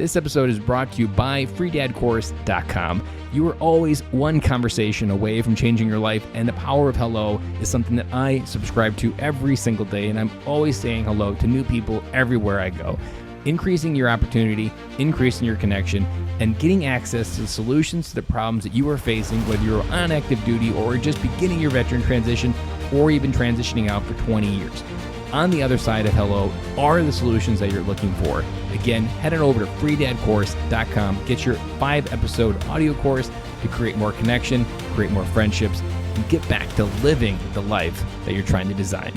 This episode is brought to you by freedadcourse.com. You are always one conversation away from changing your life, and the power of hello is something that I subscribe to every single day, and I'm always saying hello to new people everywhere I go. Increasing your opportunity, increasing your connection, and getting access to the solutions to the problems that you are facing, whether you're on active duty or just beginning your veteran transition or even transitioning out for 20 years. On the other side of hello are the solutions that you're looking for. Again, head on over to freedadcourse.com. Get your 5-episode audio course to create more connection, create more friendships, and get back to living the life that you're trying to design.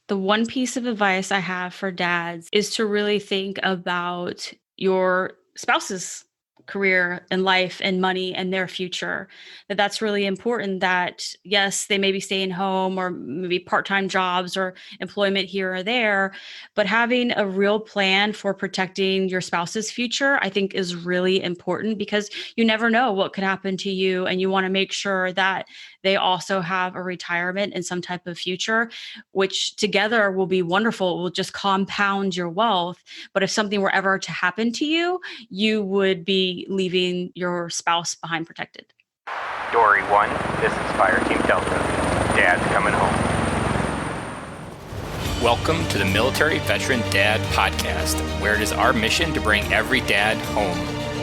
The one piece of advice I have for dads is to really think about your spouse's career and life and money and their future. That's really important, that yes, they may be staying home or maybe part-time jobs or employment here or there, but having a real plan for protecting your spouse's future, I think, is really important, because you never know what could happen to you, and you want to make sure that they also have a retirement and some type of future, which together will be wonderful. It will just compound your wealth. But if something were ever to happen to you, you would be leaving your spouse behind protected. Dory 1, this is Fire Team Delta. Dad's coming home. Welcome to the Military Veteran Dad Podcast, where it is our mission to bring every dad home.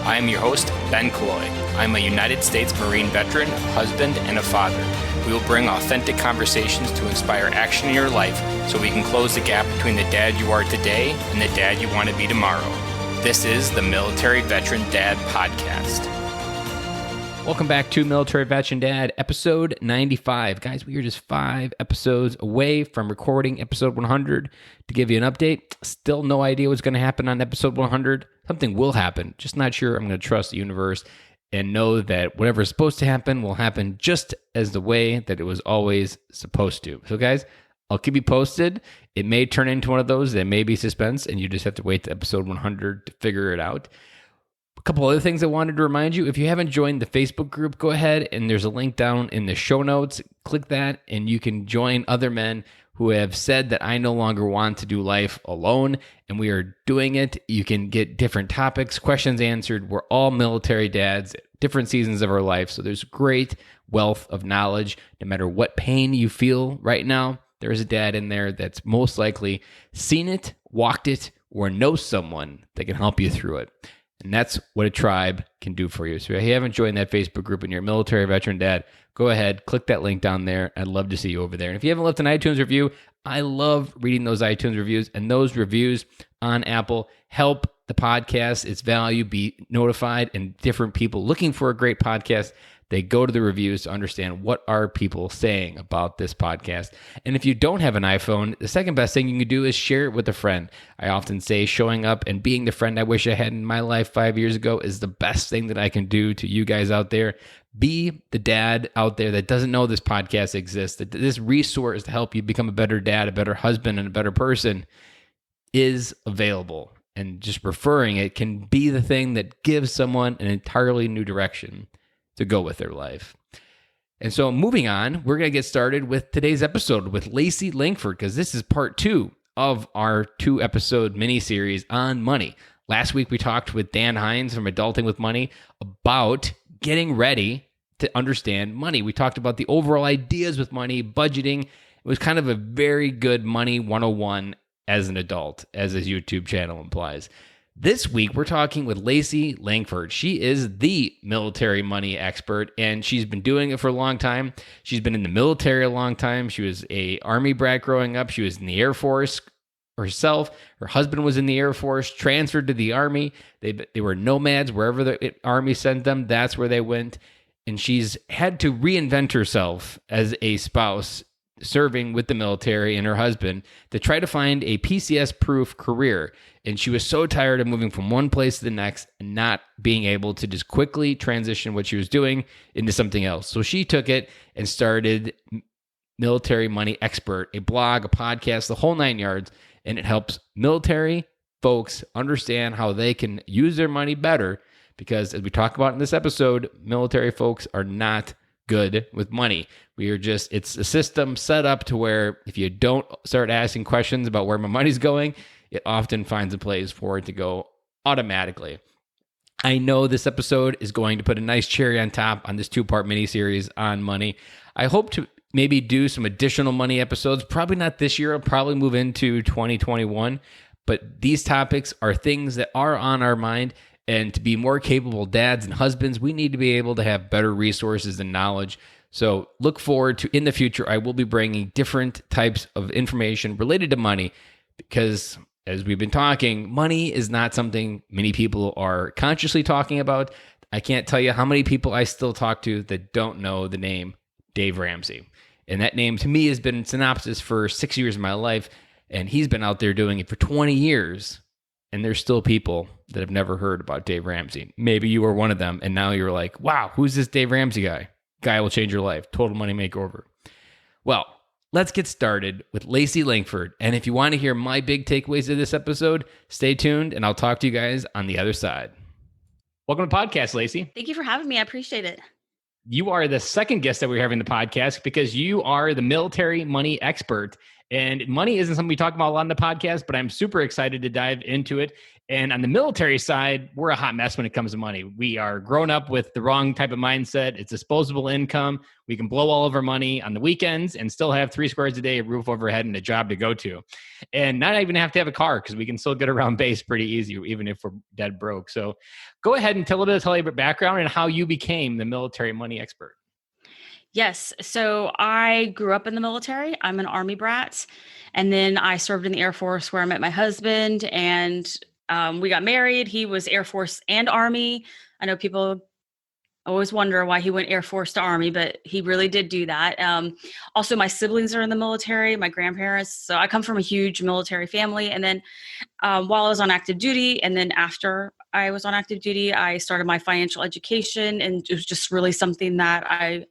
I am your host, Ben Killoy. I'm a United States Marine veteran, husband, and a father. We will bring authentic conversations to inspire action in your life so we can close the gap between the dad you are today and the dad you want to be tomorrow. This is the Military Veteran Dad Podcast. Welcome back to Military Veteran Dad, episode 95. Guys, we are just 5 episodes away from recording episode 100. To give you an update, still no idea what's going to happen on episode 100. Something will happen, just not sure. I'm going to trust the universe and know that whatever is supposed to happen will happen just as the way that it was always supposed to. So guys, I'll keep you posted. It may turn into one of those that may be suspense, and you just have to wait to episode 100 to figure it out. A couple other things I wanted to remind you. If you haven't joined the Facebook group, go ahead, and there's a link down in the show notes. Click that, and you can join other men who have said that I no longer want to do life alone, and we are doing it. You can get different topics, questions answered. We're all military dads at different seasons of our life, so there's great wealth of knowledge. No matter what pain you feel right now, there is a dad in there that's most likely seen it, walked it, or knows someone that can help you through it. And that's what a tribe can do for you. So if you haven't joined that Facebook group and you're a military veteran dad, go ahead, click that link down there. I'd love to see you over there. And if you haven't left an iTunes review, I love reading those iTunes reviews, and those reviews on Apple help the podcast, its value, be notified, and different people looking for a great podcast, they go to the reviews to understand what are people saying about this podcast. And if you don't have an iPhone, the second best thing you can do is share it with a friend. I often say showing up and being the friend I wish I had in my life 5 years ago is the best thing that I can do to you guys out there. Be the dad out there that doesn't know this podcast exists, that this resource to help you become a better dad, a better husband, and a better person is available. And just referring it can be the thing that gives someone an entirely new direction to go with their life. And so moving on, we're going to get started with today's episode with Lacey Langford, because this is part 2 of our 2-episode mini-series on money. Last week, we talked with Dan Hinz from Adulting with Money about getting ready to understand money. We talked about the overall ideas with money, budgeting. It was kind of a very good money 101 as an adult, as his YouTube channel implies. This week, we're talking with Lacey Langford. She is the military money expert, and she's been doing it for a long time. She's been in the military a long time. She was an Army brat growing up. She was in the Air Force herself. Her husband was in the Air Force, transferred to the Army. They were nomads. Wherever the Army sent them, that's where they went. And she's had to reinvent herself as a spouse serving with the military and her husband to try to find a PCS-proof career. And she was so tired of moving from one place to the next and not being able to just quickly transition what she was doing into something else. So she took it and started Military Money Expert, a blog, a podcast, the whole 9 yards. And it helps military folks understand how they can use their money better, because as we talk about in this episode, military folks are not good with money. It's a system set up to where if you don't start asking questions about where my money's going, it often finds a place for it to go automatically. I know this episode is going to put a nice cherry on top on this 2-part mini-series on money. I hope to maybe do some additional money episodes. Probably not this year. I'll probably move into 2021. But these topics are things that are on our mind. And to be more capable dads and husbands, we need to be able to have better resources and knowledge. So look forward to, in the future, I will be bringing different types of information related to money, because as we've been talking, money is not something many people are consciously talking about. I can't tell you how many people I still talk to that don't know the name Dave Ramsey. And that name to me has been synopsis for 6 years of my life. And he's been out there doing it for 20 years. And there's still people that have never heard about Dave Ramsey. Maybe you were one of them. And now you're like, wow, who's this Dave Ramsey guy? Guy will change your life. Total money makeover. Well, let's get started with Lacey Langford. And if you want to hear my big takeaways of this episode, stay tuned and I'll talk to you guys on the other side. Welcome to the podcast, Lacey. Thank you for having me. I appreciate it. You are the second guest that we're having the podcast because you are the military money expert. And money isn't something we talk about a lot on the podcast, but I'm super excited to dive into it. And on the military side, we're a hot mess when it comes to money. We are grown up with the wrong type of mindset. It's disposable income. We can blow all of our money on the weekends and still have 3 squares a day, a roof overhead, and a job to go to. And not even have to have a car because we can still get around base pretty easy, even if we're dead broke. So go ahead and tell a little bit of your background and how you became the military money expert. Yes. So I grew up in the military. I'm an Army brat. And then I served in the Air Force where I met my husband and we got married. He was Air Force and Army. I know people always wonder why he went Air Force to Army, but he really did do that. Also, my siblings are in the military, my grandparents. So I come from a huge military family. And then while I was on active duty, and then after I was on active duty, I started my financial education. And it was just really something that I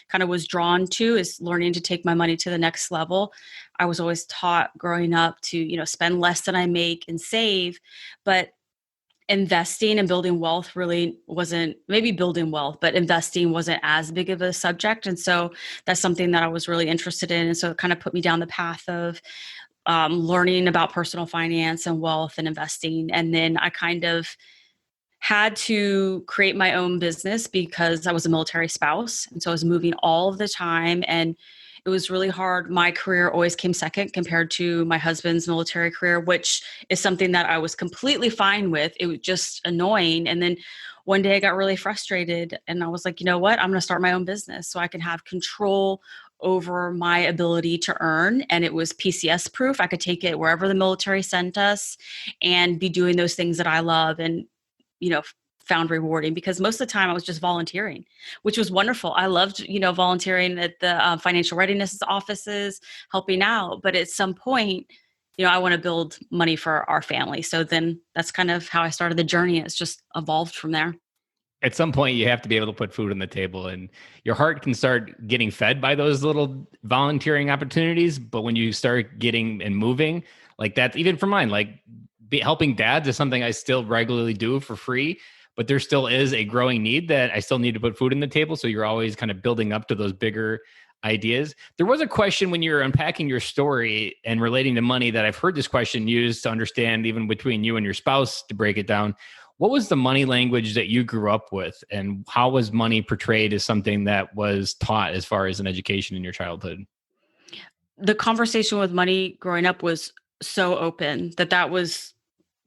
kind of was drawn to, is learning to take my money to the next level. I was always taught growing up to, spend less than I make and save, but investing and building wealth really wasn't, maybe building wealth, but investing wasn't as big of a subject. And so that's something that I was really interested in. And so it kind of put me down the path of learning about personal finance and wealth and investing. And then I kind of had to create my own business because I was a military spouse. And so I was moving all of the time and it was really hard. My career always came second compared to my husband's military career, which is something that I was completely fine with. It was just annoying. And then one day I got really frustrated and I was like, you know what? I'm going to start my own business so I can have control over my ability to earn. And it was PCS proof. I could take it wherever the military sent us and be doing those things that I love and found rewarding, because most of the time I was just volunteering, which was wonderful. I loved, volunteering at the financial readiness offices, helping out. But at some point, I want to build money for our family. So then that's kind of how I started the journey. It's just evolved from there. At some point, you have to be able to put food on the table, and your heart can start getting fed by those little volunteering opportunities. But when you start getting and moving, like that, even for mine, like helping dads is something I still regularly do for free, but there still is a growing need that I still need to put food on the table. So you're always kind of building up to those bigger ideas. There was a question when you were unpacking your story and relating to money that I've heard this question used to understand even between you and your spouse to break it down. What was the money language that you grew up with, and how was money portrayed as something that was taught as far as an education in your childhood? The conversation with money growing up was so open that was,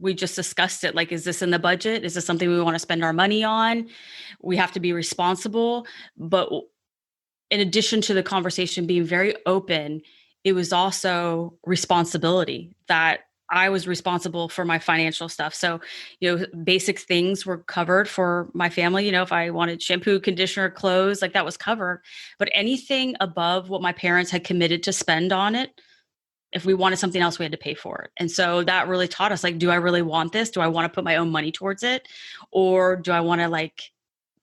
we just discussed it. Like, is this in the budget? Is this something we want to spend our money on? We have to be responsible. But in addition to the conversation being very open, it was also responsibility, that I was responsible for my financial stuff. So, basic things were covered for my family. If I wanted shampoo, conditioner, clothes, like that was covered. But anything above what my parents had committed to spend on it, if we wanted something else, we had to pay for it. And so that really taught us, like, do I really want this? Do I want to put my own money towards it? Or do I want to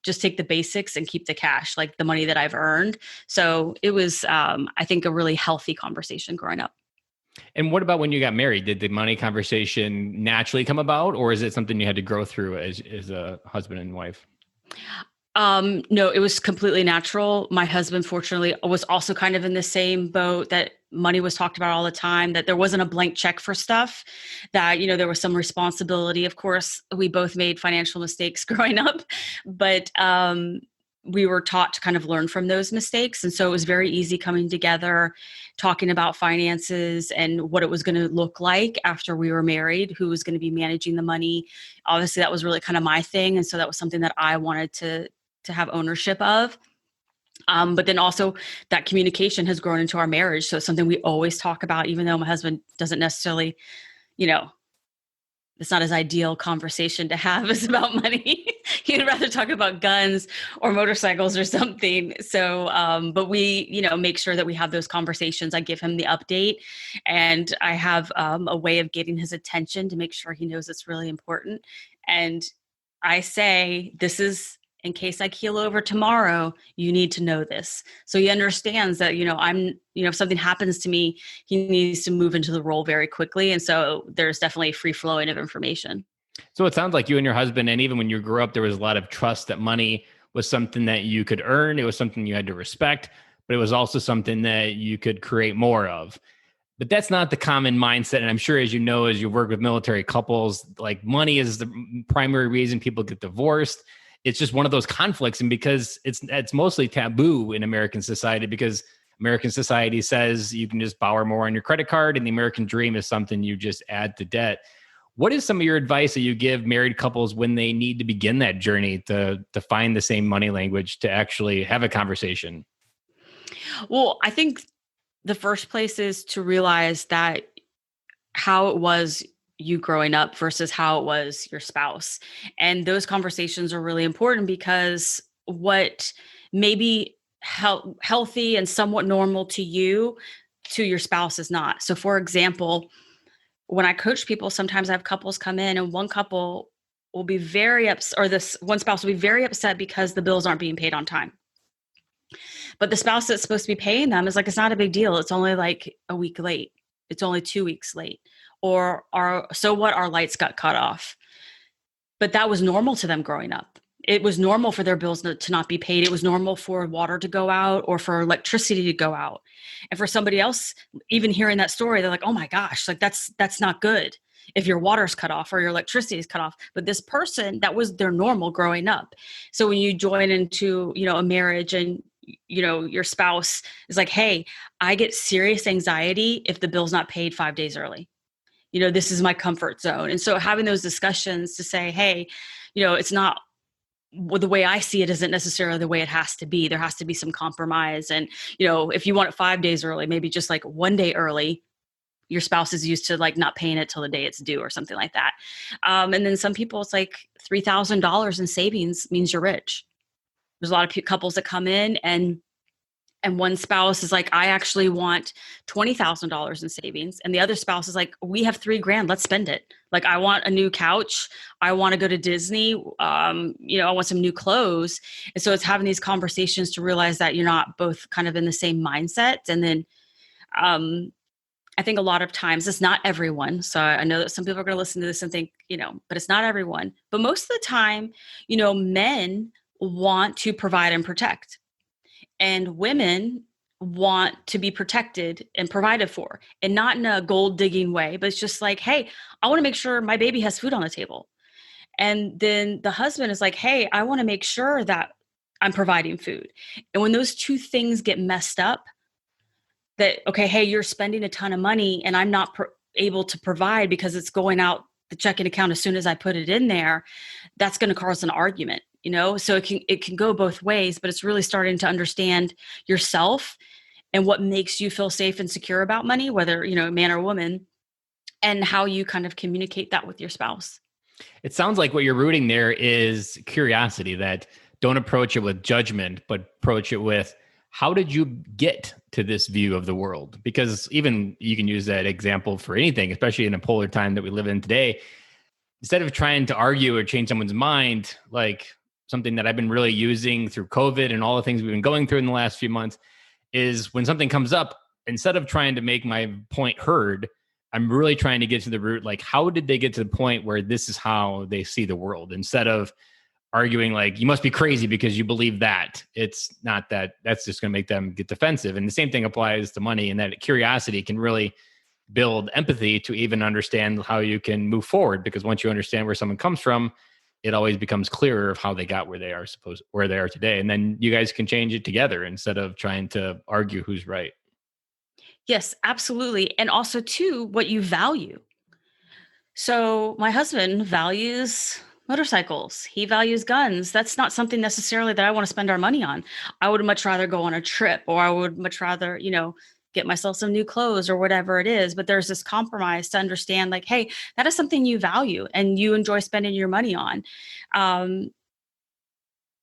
just take the basics and keep the cash, like the money that I've earned? So it was, I think, a really healthy conversation growing up. And what about when you got married? Did the money conversation naturally come about, or is it something you had to grow through as a husband and wife? No, it was completely natural. My husband, fortunately, was also kind of in the same boat, that money was talked about all the time, that there wasn't a blank check for stuff, that, there was some responsibility. Of course, we both made financial mistakes growing up, but we were taught to kind of learn from those mistakes. And so it was very easy coming together, talking about finances and what it was going to look like after we were married, who was going to be managing the money. Obviously, that was really kind of my thing. And so that was something that I wanted to have ownership of. But then also that communication has grown into our marriage. So it's something we always talk about, even though my husband doesn't necessarily, it's not his ideal conversation to have is about money. He'd rather talk about guns or motorcycles or something. So, but we, make sure that we have those conversations. I give him the update, and I have a way of getting his attention to make sure he knows it's really important. And I say, this is, in case I keel over tomorrow, you need to know this. So he understands that, if something happens to me, he needs to move into the role very quickly. And so there's definitely a free flowing of information. So it sounds like you and your husband, and even when you grew up, there was a lot of trust that money was something that you could earn. It was something you had to respect, but it was also something that you could create more of. But that's not the common mindset. And I'm sure, as you know, as you work with military couples, like money is the primary reason people get divorced. It's just one of those conflicts. And because it's mostly taboo in American society, because American society says you can just borrow more on your credit card, and the American dream is something you just add to debt. What is some of your advice that you give married couples when they need to begin that journey to find the same money language, to actually have a conversation? Well, I think the first place is to realize that how it was you growing up versus how it was your spouse. And those conversations are really important, because what may be healthy and somewhat normal to you, to your spouse is not. So for example, when I coach people, sometimes I have couples come in, and one couple will be very upset, or this one spouse will be very upset because the bills aren't being paid on time. But the spouse that's supposed to be paying them is like, it's not a big deal. It's only like a week late. It's only 2 weeks late. Or so what, our lights got cut off. But that was normal to them growing up. It was normal for their bills to not be paid. It was normal for water to go out or for electricity to go out. And for somebody else, even hearing that story, they're like, oh my gosh, like that's not good if your water's cut off or your electricity is cut off. But this person, that was their normal growing up. So when you join into, a marriage, and your spouse is like, hey, I get serious anxiety if the bill's not paid 5 days early. This is my comfort zone. And so having those discussions to say, hey, it's not, well, the way I see it isn't necessarily the way it has to be. There has to be some compromise. And, if you want it 5 days early, maybe just like 1 day early, your spouse is used to like not paying it till the day it's due or something like that. And then some people, it's like $3,000 in savings means you're rich. There's a lot of couples that come in, and one spouse is like, I actually want $20,000 in savings. And the other spouse is like, we have $3,000. Let's spend it. Like, I want a new couch. I want to go to Disney. I want some new clothes. And so it's having these conversations to realize that you're not both kind of in the same mindset. And then I think a lot of times, it's not everyone. So I know that some people are going to listen to this and think, but it's not everyone. But most of the time, men want to provide and protect. And women want to be protected and provided for, and not in a gold digging way, but it's just like, hey, I want to make sure my baby has food on the table. And then the husband is like, hey, I want to make sure that I'm providing food. And when those two things get messed up, that, okay, hey, you're spending a ton of money and I'm not able to provide because it's going out the checking account as soon as I put it in there, that's going to cause an argument. So it can go both ways, but it's really starting to understand yourself and what makes you feel safe and secure about money, whether, man or woman, and how you kind of communicate that with your spouse. It sounds like what you're rooting there is curiosity, that don't approach it with judgment, but approach it with, how did you get to this view of the world? Because even you can use that example for anything, especially in a polar time that we live in today. Instead of trying to argue or change someone's mind, like something that I've been really using through COVID and all the things we've been going through in the last few months, is when something comes up, instead of trying to make my point heard, I'm really trying to get to the root, like, how did they get to the point where this is how they see the world, instead of arguing like, you must be crazy because you believe that. It's not that. That's just going to make them get defensive. And the same thing applies to money, and that curiosity can really build empathy to even understand how you can move forward. Because once you understand where someone comes from, it always becomes clearer of how they got where they are today. And then you guys can change it together instead of trying to argue who's right. Yes, absolutely. And also too, what you value. So my husband values motorcycles. He values guns. That's not something necessarily that I want to spend our money on. I would much rather go on a trip, or I would much rather, get myself some new clothes or whatever it is. But there's this compromise to understand like, hey, that is something you value and you enjoy spending your money on.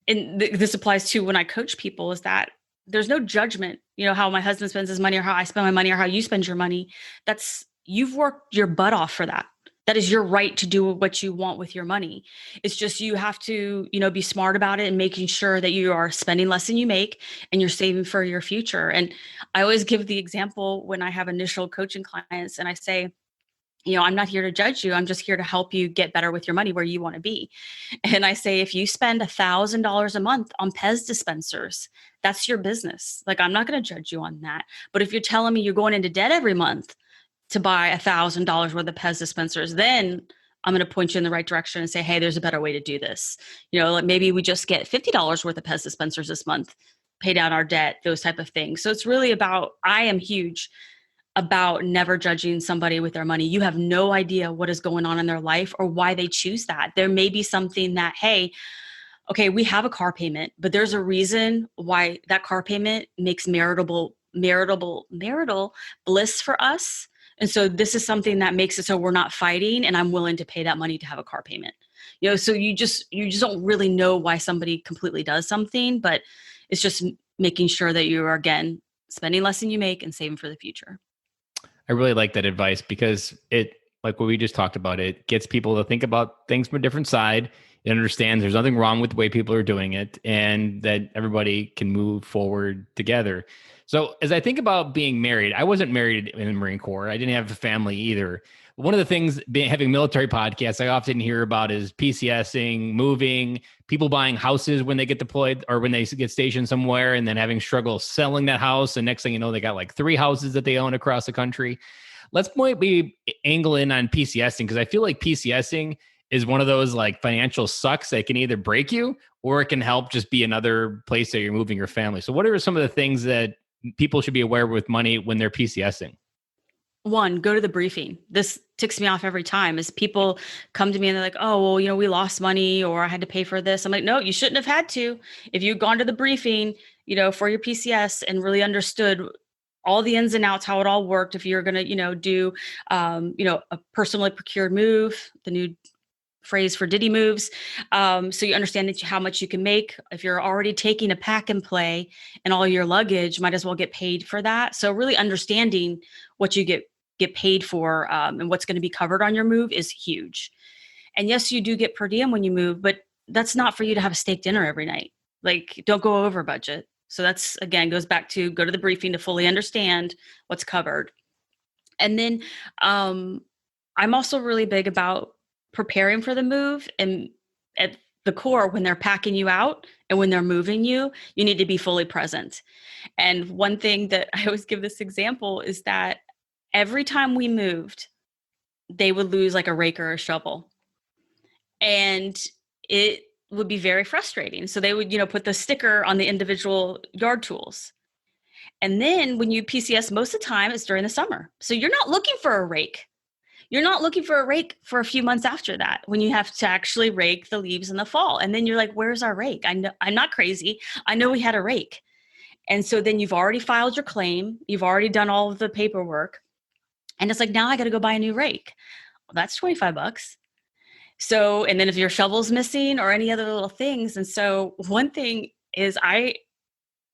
This applies to when I coach people, is that there's no judgment, how my husband spends his money or how I spend my money or how you spend your money. You've worked your butt off for that. That is your right to do what you want with your money. It's just, you have to, be smart about it and making sure that you are spending less than you make and you're saving for your future. And I always give the example when I have initial coaching clients and I say, I'm not here to judge you. I'm just here to help you get better with your money where you want to be. And I say, if you spend $1,000 a month on Pez dispensers, that's your business. Like, I'm not going to judge you on that. But if you're telling me you're going into debt every month to buy $1,000 worth of Pez dispensers, then I'm going to point you in the right direction and say, hey, there's a better way to do this. Like maybe we just get $50 worth of Pez dispensers this month, pay down our debt, those type of things. So it's really I am huge about never judging somebody with their money. You have no idea what is going on in their life or why they choose that. There may be something that, hey, okay, we have a car payment, but there's a reason why that car payment makes marital bliss for us. And so this is something that makes it so we're not fighting, and I'm willing to pay that money to have a car payment. So you just don't really know why somebody completely does something, but it's just making sure that you are, again, spending less than you make and saving for the future. I really like that advice because it, like what we just talked about, it gets people to think about things from a different side. It understands there's nothing wrong with the way people are doing it, and that everybody can move forward together. So as I think about being married, I wasn't married in the Marine Corps. I didn't have a family either. One of the things, having military podcasts, I often hear about is PCSing, moving, people buying houses when they get deployed or when they get stationed somewhere, and then having struggle selling that house. And next thing you know, they got like 3 houses that they own across the country. Let's maybe angle in on PCSing, because I feel like PCSing is one of those like financial sucks that can either break you or it can help just be another place that you're moving your family. So what are some of the things that people should be aware with money when they're PCSing? One, go to the briefing. This ticks me off every time is people come to me and they're like, oh, well, we lost money or I had to pay for this. I'm like, no, you shouldn't have had to. If you'd gone to the briefing, for your PCS and really understood all the ins and outs, how it all worked. If you're going to, do, a personally procured move, the new phrase for Diddy moves. So you understand how much you can make. If you're already taking a pack and play and all your luggage, might as well get paid for that. So really understanding what you get paid for and what's going to be covered on your move is huge. And yes, you do get per diem when you move, but that's not for you to have a steak dinner every night. Like, don't go over budget. So that's, again, goes back to go to the briefing to fully understand what's covered. And then I'm also really big about preparing for the move. And at the core, when they're packing you out and when they're moving you, you need to be fully present. And one thing that I always give this example is that every time we moved, they would lose like a rake or a shovel. And it would be very frustrating. So they would, put the sticker on the individual yard tools. And then when you PCS, most of the time it's during the summer. So you're not looking for a rake. You're not looking for a rake for a few months after that, when you have to actually rake the leaves in the fall. And then you're like, where's our rake? I know, I'm not crazy. I know we had a rake. And so then you've already filed your claim. You've already done all of the paperwork. And it's like, now I got to go buy a new rake. Well, that's $25. So, and then if your shovel's missing or any other little things. And so one thing is I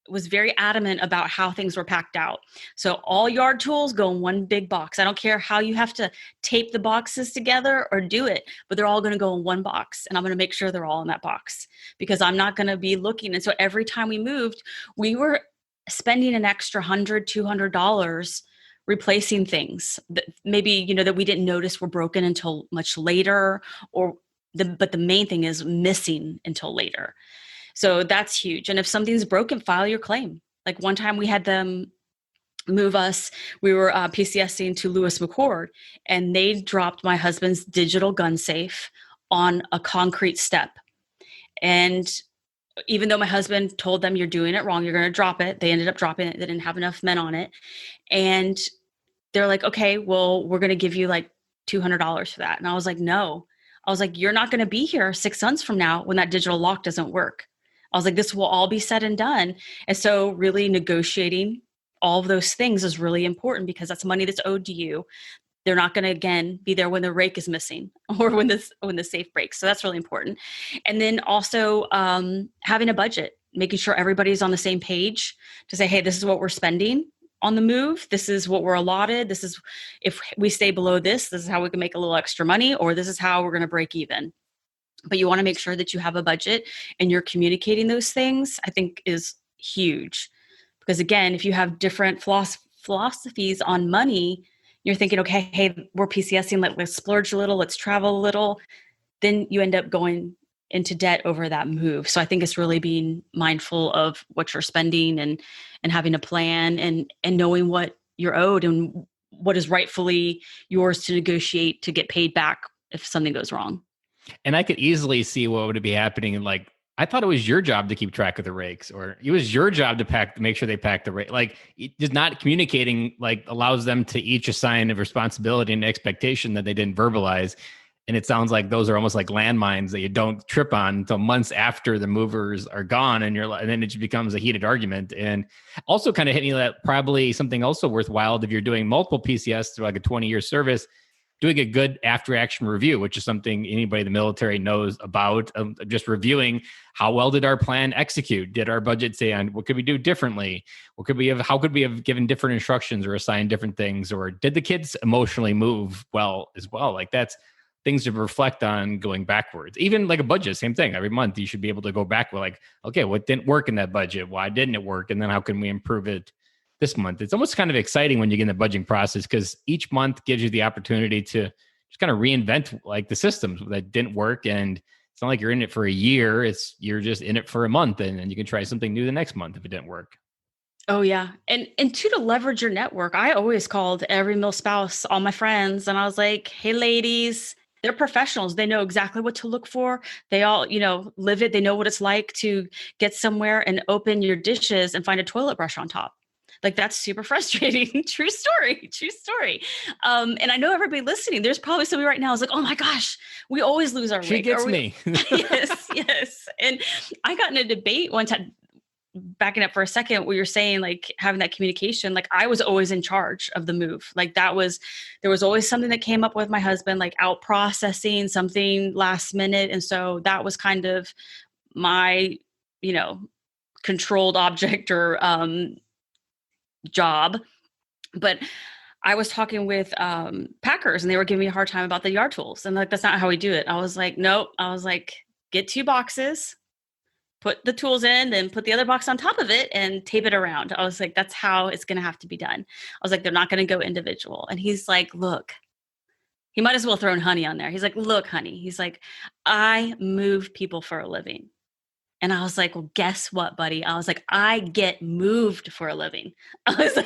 was very adamant about how things were packed out. So all yard tools go in one big box. I don't care how you have to tape the boxes together or do it, but they're all going to go in one box. And I'm going to make sure they're all in that box because I'm not going to be looking. And so every time we moved, we were spending an extra $100, $200 replacing things that maybe, that we didn't notice were broken until much later, or but the main thing is missing until later. So that's huge. And if something's broken, file your claim. Like one time we had them move us, we were PCSing to Lewis McChord, and they dropped my husband's digital gun safe on a concrete step. And even though my husband told them, you're doing it wrong, you're going to drop it, they ended up dropping it. They didn't have enough men on it. And they're like, okay, well, we're going to give you like $200 for that. And I was like, no. I was like, you're not going to be here 6 months from now when that digital lock doesn't work. I was like, this will all be said and done. And so really negotiating all of those things is really important, because that's money that's owed to you. They're not going to, again, be there when the rake is missing or when the safe breaks. So that's really important. And then also having a budget, making sure everybody's on the same page to say, hey, this is what we're spending on the move. This is what we're allotted. This is, if we stay below this is how we can make a little extra money, or this is how we're going to break even. But you want to make sure that you have a budget and you're communicating those things, I think is huge. Because again, if you have different philosophies on money, you're thinking, okay, hey, we're PCSing, let's splurge a little, let's travel a little. Then you end up going into debt over that move. So I think it's really being mindful of what you're spending and having a plan and knowing what you're owed and what is rightfully yours to negotiate to get paid back if something goes wrong. And I could easily see what would be happening. And like, I thought it was your job to keep track of the rakes, or it was your job to make sure they pack the rake. Like, just not communicating like allows them to each assign a responsibility and expectation that they didn't verbalize. And it sounds like those are almost like landmines that you don't trip on until months after the movers are gone, and then it just becomes a heated argument. And also kind of hitting that probably something also worthwhile if you're doing multiple PCS through like a 20-year service, doing a good after-action review, which is something anybody in the military knows about. Just reviewing how well did our plan execute? Did our budget say on what could we do differently? How could we have given different instructions or assigned different things? Or did the kids emotionally move well as well? Like, that's things to reflect on going backwards. Even like a budget, same thing. Every month you should be able to go back with like, okay, what didn't work in that budget? Why didn't it work? And then how can we improve it this month? It's almost kind of exciting when you get in the budgeting process, because each month gives you the opportunity to just kind of reinvent like the systems that didn't work. And it's not like you're in it for a year. You're just in it for a month, and then you can try something new the next month if it didn't work. Oh yeah. And to leverage your network, I always called every mil spouse, all my friends, and I was like, hey ladies, they're professionals. They know exactly what to look for. They all, live it. They know what it's like to get somewhere and open your dishes and find a toilet brush on top. Like, that's super frustrating. True story. And I know everybody listening, there's probably somebody right now is like, oh my gosh, we always lose our She rake. gets me. Yes. And I got in a debate one time, backing up for a second, where you're saying like having that communication, like I was always in charge of the move. Like there was always something that came up with my husband, like out processing something last minute. And so that was kind of my, controlled object or, job. But I was talking with packers, and they were giving me a hard time about the yard tools, and like, that's not how we do it. I was like, nope. I was like, get 2 boxes, put the tools in, then put the other box on top of it and tape it around. I was like, that's how it's going to have to be done. I was like, they're not going to go individual. And he's like, look, he might as well throw honey on there. He's like, look, honey, he's like, I move people for a living. And I was like, well, guess what, buddy? I was like, I get moved for a living. I was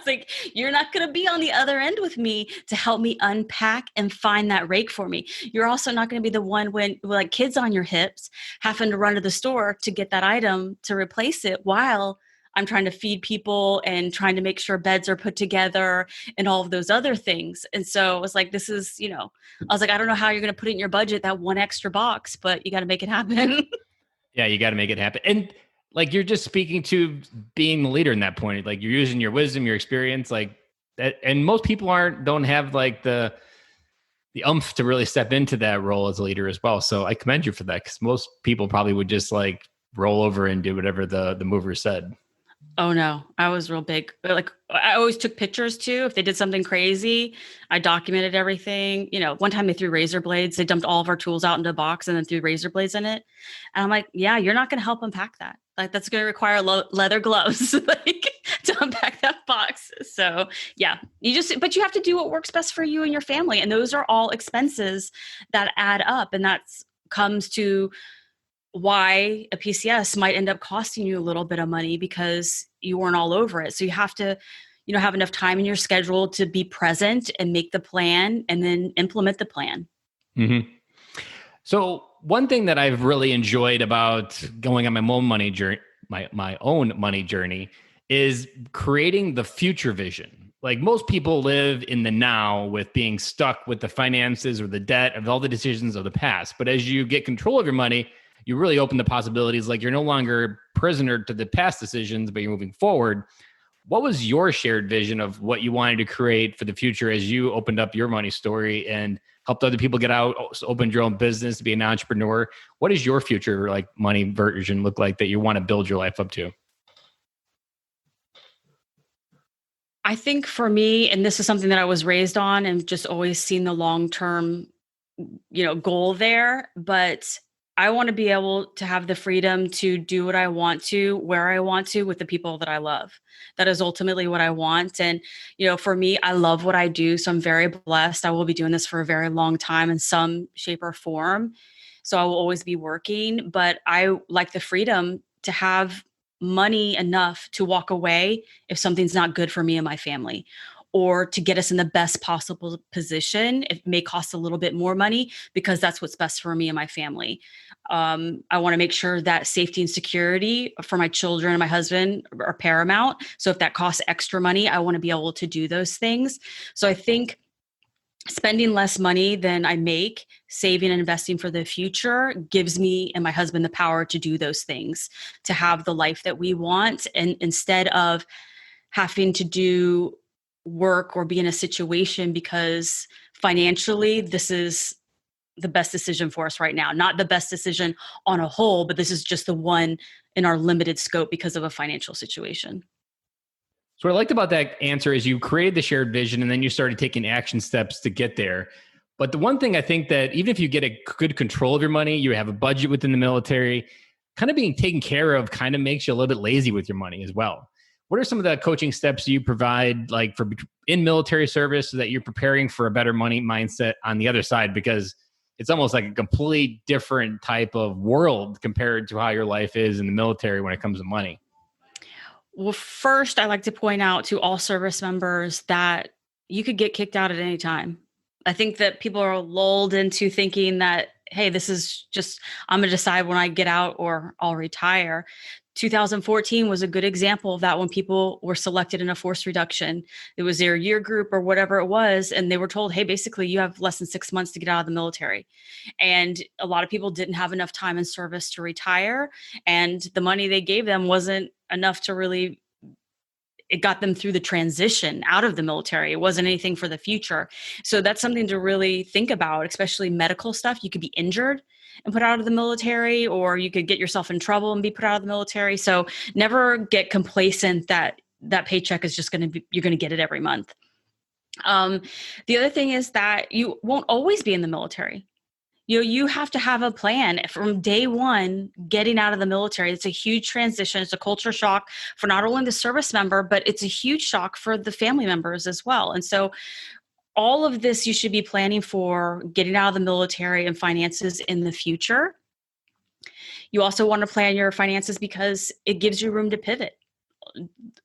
like, you're not going to be on the other end with me to help me unpack and find that rake for me. You're also not going to be the one when like kids on your hips having to run to the store to get that item to replace it while I'm trying to feed people and trying to make sure beds are put together and all of those other things. And so I was like, this is, I was like, I don't know how you're going to put it in your budget, that one extra box, but you got to make it happen. Yeah, you got to make it happen. And like, you're just speaking to being the leader in that point. Like, you're using your wisdom, your experience, like that. And most people don't have like the oomph to really step into that role as a leader as well. So I commend you for that, because most people probably would just like roll over and do whatever the mover said. Oh no, I was real big. Like, I always took pictures too. If they did something crazy, I documented everything. One time they threw razor blades. They dumped all of our tools out into a box and then threw razor blades in it. And I'm like, yeah, you're not going to help unpack that. Like, that's going to require leather gloves like to unpack that box. So yeah, but you have to do what works best for you and your family. And those are all expenses that add up. And that's comes to why a PCS might end up costing you a little bit of money because you weren't all over it. So you have to, have enough time in your schedule to be present and make the plan and then implement the plan. Mm-hmm. So one thing that I've really enjoyed about going on my own money journey, my own money journey, is creating the future vision. Like most people live in the now with being stuck with the finances or the debt of all the decisions of the past. But as you get control of your money, you really open the possibilities. Like you're no longer prisoner to the past decisions, but you're moving forward. What was your shared vision of what you wanted to create for the future as you opened up your money story and helped other people get out, opened your own business, to be an entrepreneur? What does your future like money version look like that you want to build your life up to? I think for me, and this is something that I was raised on and just always seen the long-term, goal there, but I want to be able to have the freedom to do what I want to, where I want to, with the people that I love. That is ultimately what I want. And, for me, I love what I do. So I'm very blessed. I will be doing this for a very long time in some shape or form. So I will always be working, but I like the freedom to have money enough to walk away if something's not good for me and my family, or to get us in the best possible position. It may cost a little bit more money because that's what's best for me and my family. I want to make sure that safety and security for my children and my husband are paramount. So if that costs extra money, I want to be able to do those things. So I think spending less money than I make, saving and investing for the future, gives me and my husband the power to do those things, to have the life that we want. And instead of having to do work or be in a situation because financially this is the best decision for us right now, not the best decision on a whole, but this is just the one in our limited scope because of a financial situation. So what I liked about that answer is you created the shared vision and then you started taking action steps to get there. But the one thing I think that even if you get a good control of your money, you have a budget within the military, kind of being taken care of kind of makes you a little bit lazy with your money as well. What are some of the coaching steps you provide like for in military service so that you're preparing for a better money mindset on the other side? Because it's almost like a completely different type of world compared to how your life is in the military when it comes to money. Well, first, I like to point out to all service members that you could get kicked out at any time. I think that people are lulled into thinking that, hey, this is just, I'm going to decide when I get out or I'll retire. 2014 was a good example of that when people were selected in a force reduction. It was their year group or whatever it was. And they were told, hey, basically you have less than 6 months to get out of the military. And a lot of people didn't have enough time in service to retire. And the money they gave them wasn't enough to really, it got them through the transition out of the military. It wasn't anything for the future. So that's something to really think about, especially medical stuff. You could be injured and put out of the military, or you could get yourself in trouble and be put out of the military. So never get complacent that that paycheck is just going to be, you're going to get it every month. The other thing is that you won't always be in the military. You have to have a plan from day one, getting out of the military. It's a huge transition. It's a culture shock for not only the service member, but it's a huge shock for the family members as well. And so all of this, you should be planning for getting out of the military and finances in the future. You also want to plan your finances because it gives you room to pivot.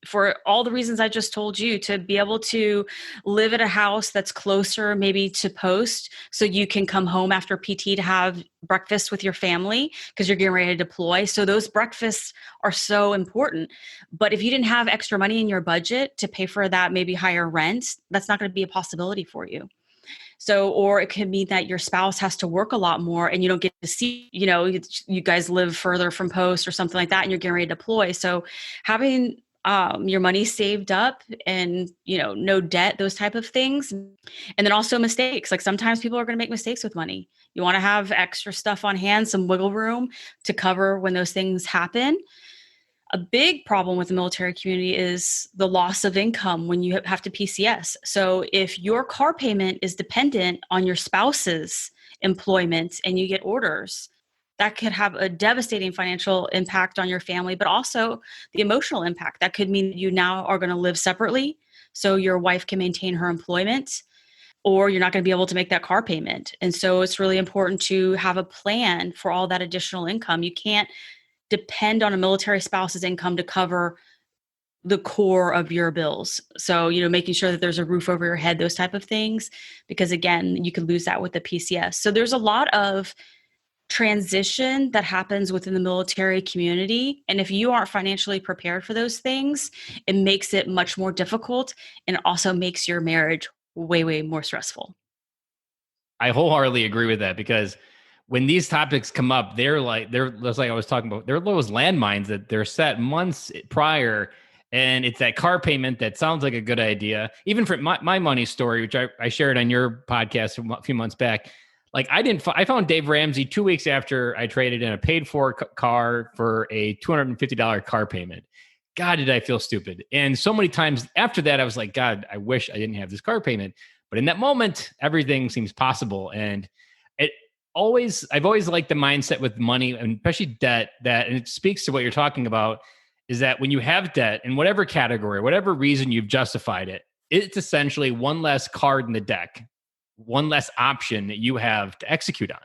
For all the reasons I just told you, to be able to live at a house that's closer maybe to post, so you can come home after PT to have breakfast with your family because you're getting ready to deploy. So those breakfasts are so important. But if you didn't have extra money in your budget to pay for that, maybe higher rent, that's not going to be a possibility for you. So, or it could mean that your spouse has to work a lot more and you don't get to see, you guys live further from post or something like that and you're getting ready to deploy. So having your money saved up and, no debt, those type of things. And then also mistakes. Like sometimes people are going to make mistakes with money. You want to have extra stuff on hand, some wiggle room to cover when those things happen. A big problem with the military community is the loss of income when you have to PCS. So if your car payment is dependent on your spouse's employment and you get orders, that could have a devastating financial impact on your family, but also the emotional impact. That could mean you now are going to live separately so your wife can maintain her employment, or you're not going to be able to make that car payment. And so it's really important to have a plan for all that additional income. You can't depend on a military spouse's income to cover the core of your bills. So, making sure that there's a roof over your head, those type of things, because again, you could lose that with the PCS. So there's a lot of transition that happens within the military community. And if you aren't financially prepared for those things, it makes it much more difficult, and it also makes your marriage way, way more stressful. I wholeheartedly agree with that, because when these topics come up, they're like I was talking about, they're those landmines that they're set months prior. And it's that car payment that sounds like a good idea. Even for my money story, which I shared on your podcast a few months back. Like I found Dave Ramsey 2 weeks after I traded in a paid for car for a $250 car payment. God, did I feel stupid. And so many times after that, I was like, God, I wish I didn't have this car payment. But in that moment, everything seems possible. And I've always liked the mindset with money, and especially debt, and it speaks to what you're talking about, is that when you have debt in whatever category, whatever reason you've justified it, it's essentially one less card in the deck, one less option that you have to execute on.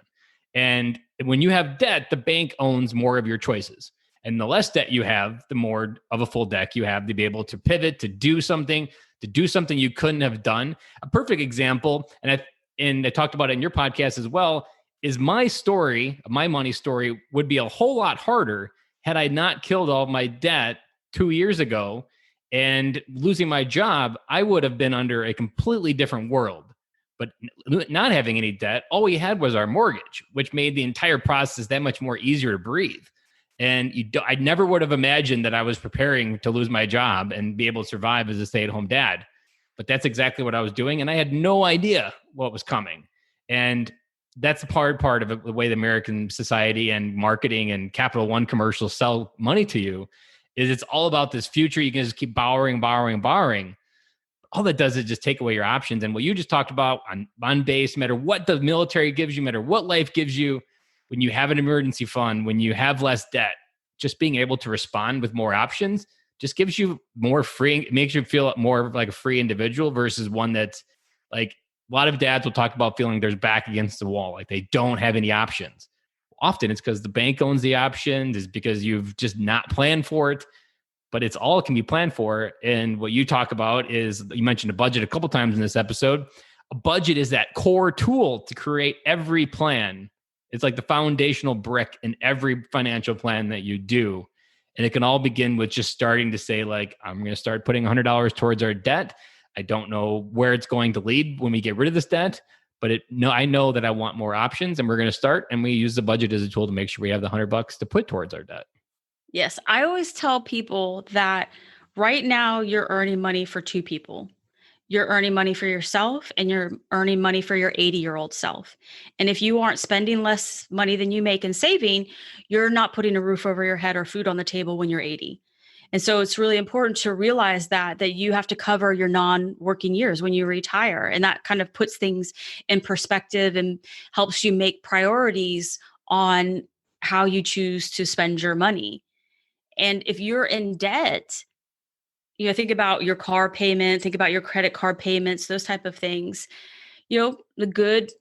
And when you have debt, the bank owns more of your choices. And the less debt you have, the more of a full deck you have to be able to pivot, to do something you couldn't have done. A perfect example, and I talked about it in your podcast as well, is my money story would be a whole lot harder had I not killed all of my debt 2 years ago and losing my job. I would have been under a completely different world. But not having any debt, all we had was our mortgage, which made the entire process that much more easier to breathe. And I never would have imagined that I was preparing to lose my job and be able to survive as a stay-at-home dad. But that's exactly what I was doing. And I had no idea what was coming. And that's the hard part of the way the American society and marketing and Capital One commercials sell money to you, is it's all about this future. You can just keep borrowing. All that does is just take away your options. And what you just talked about on base, no matter what the military gives you, no matter what life gives you, when you have an emergency fund, when you have less debt, just being able to respond with more options just gives you more free, it makes you feel more like a free individual versus one that's like, a lot of dads will talk about feeling there's back against the wall, like they don't have any options. Often it's because the bank owns the options, is because you've just not planned for it, but it's all can be planned for. And what you talk about is, you mentioned a budget a couple times in this episode. A budget is that core tool to create every plan. It's like the foundational brick in every financial plan that you do. And it can all begin with just starting to say, like, I'm going to start putting $100 towards our debt. I don't know where it's going to lead when we get rid of this debt, but I know that I want more options, and we're going to start. And we use the budget as a tool to make sure we have the $100 to put towards our debt. Yes. I always tell people that right now you're earning money for two people. You're earning money for yourself, and you're earning money for your 80-year-old self. And if you aren't spending less money than you make and saving, you're not putting a roof over your head or food on the table when you're 80. And so it's really important to realize that you have to cover your non-working years when you retire. And that kind of puts things in perspective and helps you make priorities on how you choose to spend your money. And if you're in debt, think about your car payment, think about your credit card payments, those type of things. The good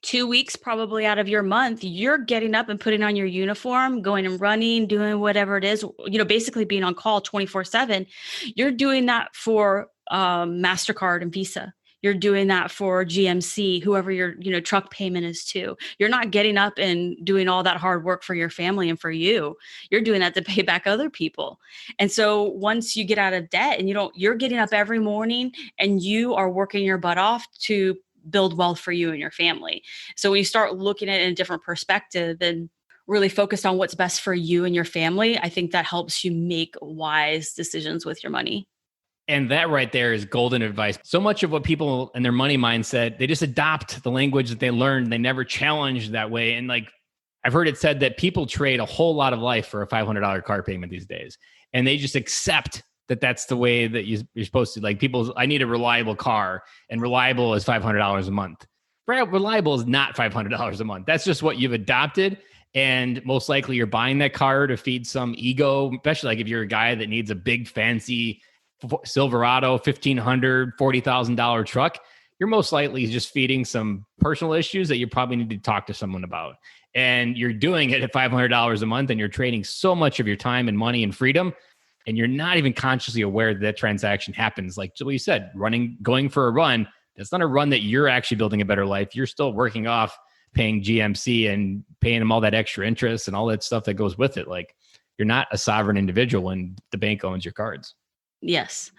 2 weeks probably out of your month, you're getting up and putting on your uniform, going and running, doing whatever it is, basically being on call 24/7. You're doing that for MasterCard and Visa. You're doing that for GMC, whoever your truck payment is to. You're not getting up and doing all that hard work for your family and for you. You're doing that to pay back other people. And so once you get out of debt and you're getting up every morning and you are working your butt off to build wealth for you and your family. So when you start looking at it in a different perspective and really focused on what's best for you and your family, I think that helps you make wise decisions with your money. And that right there is golden advice. So much of what people and their money mindset, they just adopt the language that they learned. They never challenge that way. And like, I've heard it said that people trade a whole lot of life for a $500 car payment these days. And they just accept that that's the way that you're supposed to. Like, I need a reliable car, and reliable is $500 a month. Reliable is not $500 a month. That's just what you've adopted. And most likely you're buying that car to feed some ego, especially like if you're a guy that needs a big fancy Silverado, $1,500, $40,000 truck, you're most likely just feeding some personal issues that you probably need to talk to someone about. And you're doing it at $500 a month, and you're trading so much of your time and money and freedom, and you're not even consciously aware that transaction happens. Like what you said, going for a run, that's not a run that you're actually building a better life. You're still working off paying GMC and paying them all that extra interest and all that stuff that goes with it. Like, you're not a sovereign individual when the bank owns your cards. Yes.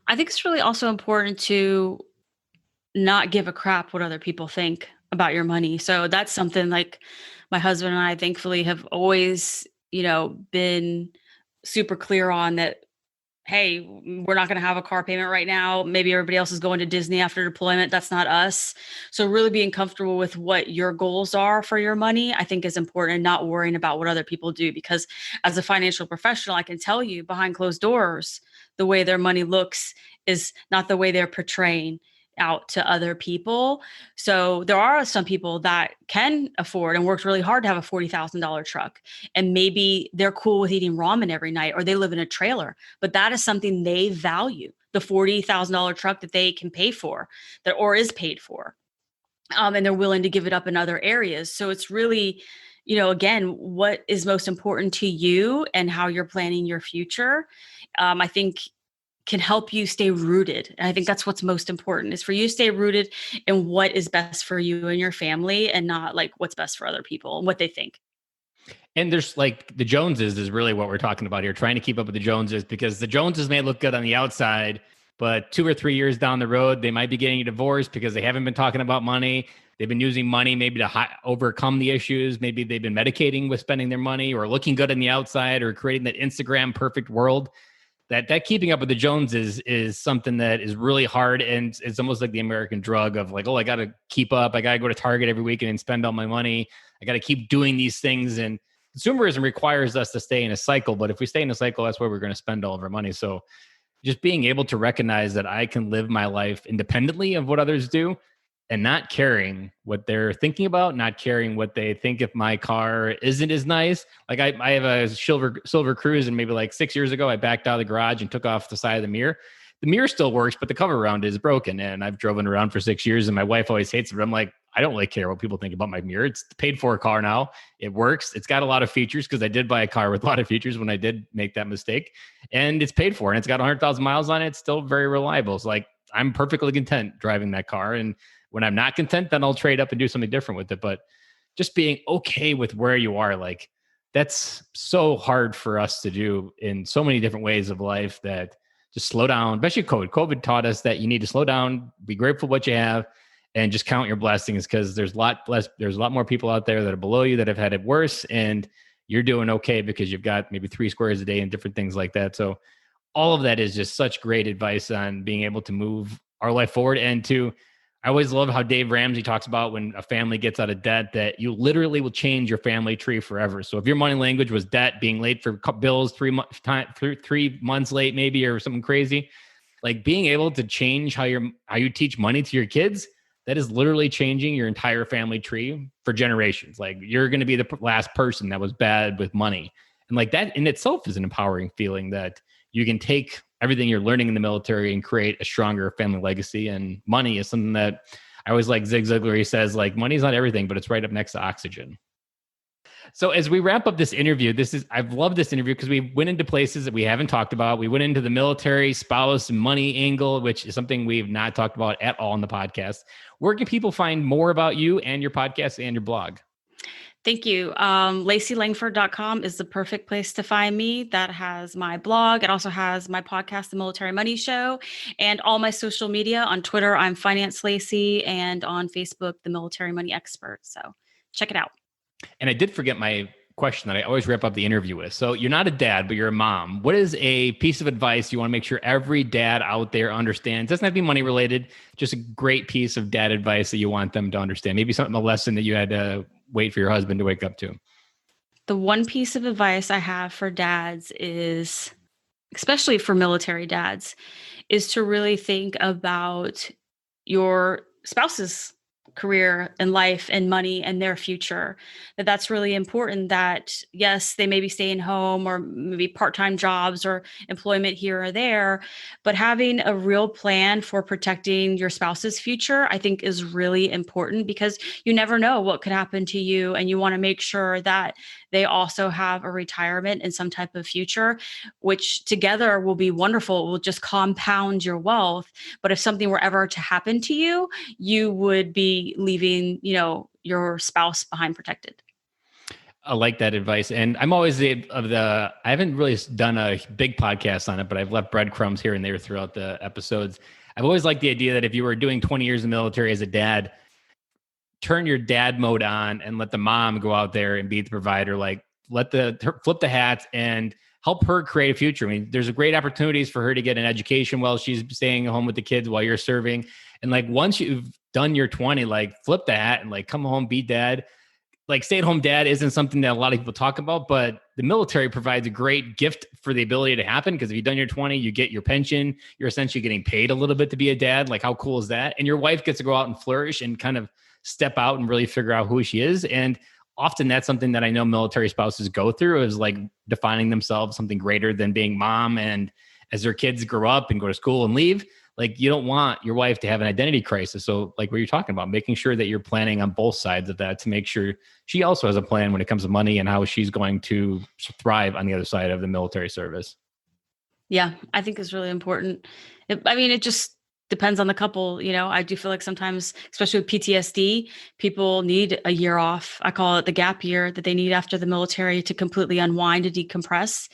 I think it's really also important to not give a crap what other people think about your money. So that's something like my husband and I thankfully have always, been super clear on that. Hey, we're not going to have a car payment right now. Maybe everybody else is going to Disney after deployment. That's not us. So really being comfortable with what your goals are for your money, I think is important, and not worrying about what other people do. Because as a financial professional, I can tell you behind closed doors, the way their money looks is not the way they're portraying out to other people. So there are some people that can afford and worked really hard to have a $40,000 truck. And maybe they're cool with eating ramen every night, or they live in a trailer, but that is something they value, the $40,000 truck that they can pay for, that or is paid for. And they're willing to give it up in other areas. So it's really, again, what is most important to you and how you're planning your future. I think can help you stay rooted. And I think that's what's most important, is for you to stay rooted in what is best for you and your family, and not like what's best for other people and what they think. And there's like the Joneses is really what we're talking about here, trying to keep up with the Joneses, because the Joneses may look good on the outside, but 2 or 3 years down the road, they might be getting a divorce because they haven't been talking about money. They've been using money maybe to overcome the issues. Maybe they've been medicating with spending their money, or looking good on the outside, or creating that Instagram perfect world. That keeping up with the Joneses is something that is really hard, and it's almost like the American drug of like, oh, I got to keep up. I got to go to Target every weekend and spend all my money. I got to keep doing these things. And consumerism requires us to stay in a cycle. But if we stay in a cycle, that's where we're going to spend all of our money. So just being able to recognize that I can live my life independently of what others do, and not caring what they're thinking about, not caring what they think if my car isn't as nice. Like I have a silver Cruise, and maybe like 6 years ago, I backed out of the garage and took off the side of the mirror. The mirror still works, but the cover around it is broken. And I've driven around for 6 years, and my wife always hates it. But I'm like, I don't really care what people think about my mirror. It's paid for a car now. It works. It's got a lot of features, because I did buy a car with a lot of features when I did make that mistake. And it's paid for, and it's got 100,000 miles on it. It's still very reliable. So like, I'm perfectly content driving that car. And when I'm not content, then I'll trade up and do something different with it. But just being okay with where you are, like, that's so hard for us to do in so many different ways of life, that just slow down, especially COVID. COVID taught us that you need to slow down, be grateful for what you have, and just count your blessings, because there's a lot more people out there that are below you that have had it worse, and you're doing okay because you've got maybe 3 squares a day and different things like that. So all of that is just such great advice on being able to move our life forward. And I always love how Dave Ramsey talks about when a family gets out of debt, that you literally will change your family tree forever. So if your money language was debt, being late for bills, 3 months late maybe, or something crazy, like being able to change how you teach money to your kids, that is literally changing your entire family tree for generations. Like, you're going to be the last person that was bad with money. And like, that in itself is an empowering feeling, that you can take everything you're learning in the military and create a stronger family legacy. And money is something that I always like Zig Ziglar. He says, like, money's not everything, but it's right up next to oxygen. So as we wrap up this interview, I've loved this interview because we went into places that we haven't talked about. We went into the military, spouse, and money angle, which is something we've not talked about at all in the podcast. Where can people find more about you and your podcast and your blog? Thank you. LaceyLangford.com is the perfect place to find me. That has my blog. It also has my podcast, The Military Money Show, and all my social media. On Twitter, I'm Finance Lacey, and on Facebook, The Military Money Expert. So check it out. And I did forget my question that I always wrap up the interview with. So you're not a dad, but you're a mom. What is a piece of advice you want to make sure every dad out there understands? It doesn't have to be money related, just a great piece of dad advice that you want them to understand. Maybe a lesson that you had to wait for your husband to wake up to. The one piece of advice I have for dads is, especially for military dads, is to really think about your spouse's career and life and money and their future, that's really important. That yes, they may be staying home or maybe part-time jobs or employment here or there, but having a real plan for protecting your spouse's future, I think, is really important, because you never know what could happen to you, and you want to make sure that they also have a retirement and some type of future, which together will be wonderful. It will just compound your wealth. But if something were ever to happen to you, you would be leaving, your spouse behind protected. I like that advice. And I'm always I haven't really done a big podcast on it, but I've left breadcrumbs here and there throughout the episodes. I've always liked the idea that if you were doing 20 years in the military as a dad, turn your dad mode on and let the mom go out there and be the provider. Like flip the hat and help her create a future. I mean, there's great opportunities for her to get an education while she's staying home with the kids while you're serving. And like, once you've done your 20, like flip the hat and like come home, be dad. Like stay-at-home dad isn't something that a lot of people talk about, but the military provides a great gift for the ability to happen, because if you've done your 20, you get your pension. You're essentially getting paid a little bit to be a dad. Like, how cool is that? And your wife gets to go out and flourish and kind of step out and really figure out who she is. And often that's something that I know military spouses go through, is like defining themselves something greater than being mom. And as their kids grow up and go to school and leave, like, you don't want your wife to have an identity crisis. So like what you're talking about, making sure that you're planning on both sides of that to make sure she also has a plan when it comes to money and how she's going to thrive on the other side of the military service. Yeah, I think it's really important. It just depends on the couple. I do feel like sometimes, especially with PTSD, people need a year off. I call it the gap year that they need after the military to completely unwind and decompress.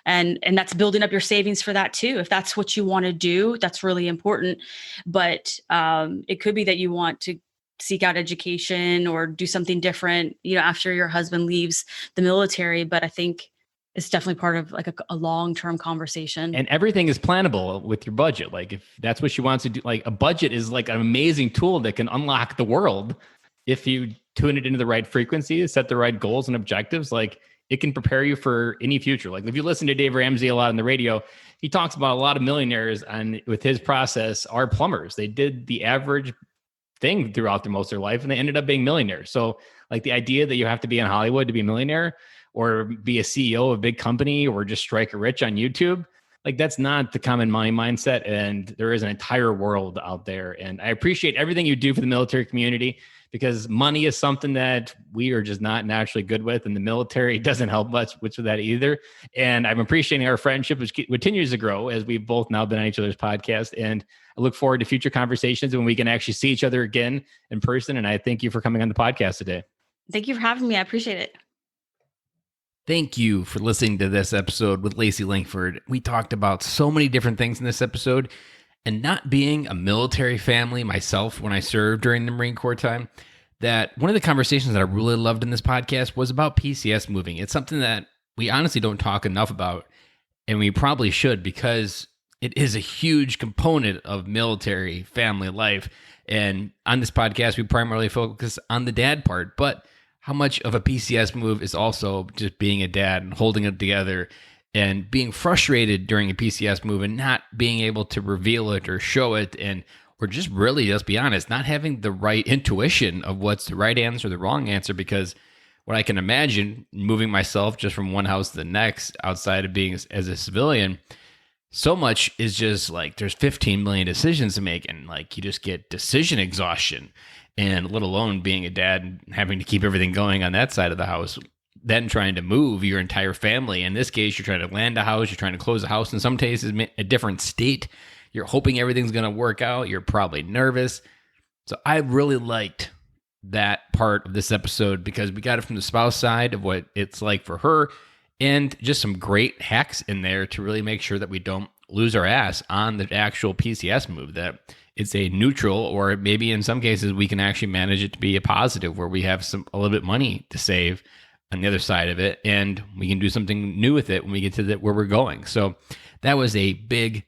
And that's building up your savings for that too. If that's what you want to do, that's really important. But it could be that you want to seek out education or do something different, after your husband leaves the military. But I think it's definitely part of like a long-term conversation. And everything is plannable with your budget. Like if that's what she wants to do, like a budget is like an amazing tool that can unlock the world. If you tune it into the right frequency, set the right goals and objectives, like it can prepare you for any future. Like if you listen to Dave Ramsey a lot on the radio, he talks about a lot of millionaires, and with his process are plumbers. They did the average thing throughout most of their life and they ended up being millionaires. So like the idea that you have to be in Hollywood to be a millionaire, or be a CEO of a big company, or just strike it rich on YouTube, like that's not the common money mindset. And there is an entire world out there. And I appreciate everything you do for the military community, because money is something that we are just not naturally good with. And the military doesn't help much with that either. And I'm appreciating our friendship, which continues to grow as we've both now been on each other's podcast. And I look forward to future conversations when we can actually see each other again in person. And I thank you for coming on the podcast today. Thank you for having me. I appreciate it. Thank you for listening to this episode with Lacey Langford. We talked about so many different things in this episode, and not being a military family myself when I served during the Marine Corps time, that one of the conversations that I really loved in this podcast was about PCS moving. It's something that we honestly don't talk enough about, and we probably should, because it is a huge component of military family life. And on this podcast, we primarily focus on the dad part, but how much of a PCS move is also just being a dad and holding it together and being frustrated during a PCS move and not being able to reveal it or show it, and or just really, let's be honest, not having the right intuition of what's the right answer, the wrong answer. Because what I can imagine moving myself just from one house to the next outside of being as a civilian, so much is just like there's 15 million decisions to make, and like you just get decision exhaustion. And let alone being a dad and having to keep everything going on that side of the house, then trying to move your entire family. In this case, you're trying to land a house, you're trying to close a house. In some cases, a different state. You're hoping everything's going to work out. You're probably nervous. So I really liked that part of this episode, because we got it from the spouse side of what it's like for her, and just some great hacks in there to really make sure that we don't lose our ass on the actual PCS move, that it's a neutral, or maybe in some cases we can actually manage it to be a positive, where we have a little bit money to save on the other side of it, and we can do something new with it when we get to where we're going. So that was a big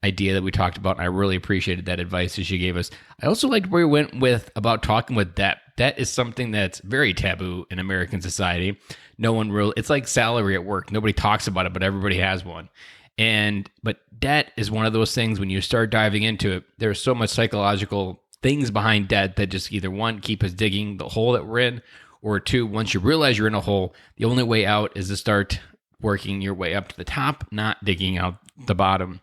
idea that we talked about, and I really appreciated that advice that she gave us. I also liked where we went with about talking with debt. Debt is something that's very taboo in American society. No one really, it's like salary at work. Nobody talks about it, but everybody has one. But debt is one of those things, when you start diving into it, there's so much psychological things behind debt that just either one, keep us digging the hole that we're in, or two, once you realize you're in a hole, the only way out is to start working your way up to the top, not digging out the bottom.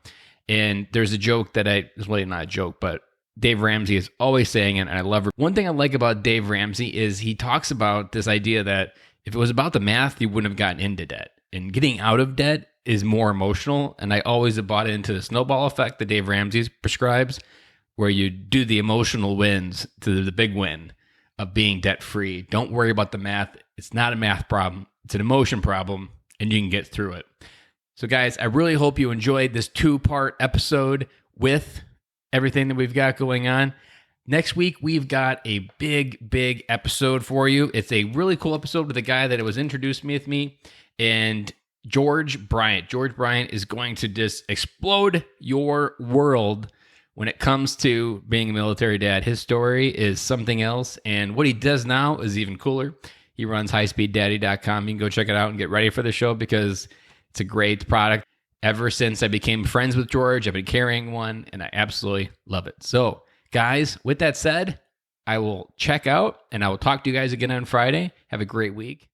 And there's a joke that it's really not a joke, but Dave Ramsey is always saying it, and I love it. One thing I like about Dave Ramsey is he talks about this idea that if it was about the math, you wouldn't have gotten into debt. And getting out of debt is more emotional. And I always have bought into the snowball effect that Dave Ramsey prescribes, where you do the emotional wins to the big win of being debt-free. Don't worry about the math. It's not a math problem. It's an emotion problem, and you can get through it. So guys, I really hope you enjoyed this 2-part episode with everything that we've got going on. Next week, we've got a big episode for you. It's a really cool episode with a guy that was introduced with me, and George Bryant. George Bryant is going to just explode your world when it comes to being a military dad. His story is something else, and what he does now is even cooler. He runs highspeeddaddy.com. You can go check it out and get ready for the show because it's a great product. Ever since I became friends with George, I've been carrying one, and I absolutely love it. So, guys, with that said, I will check out, and I will talk to you guys again on Friday. Have a great week.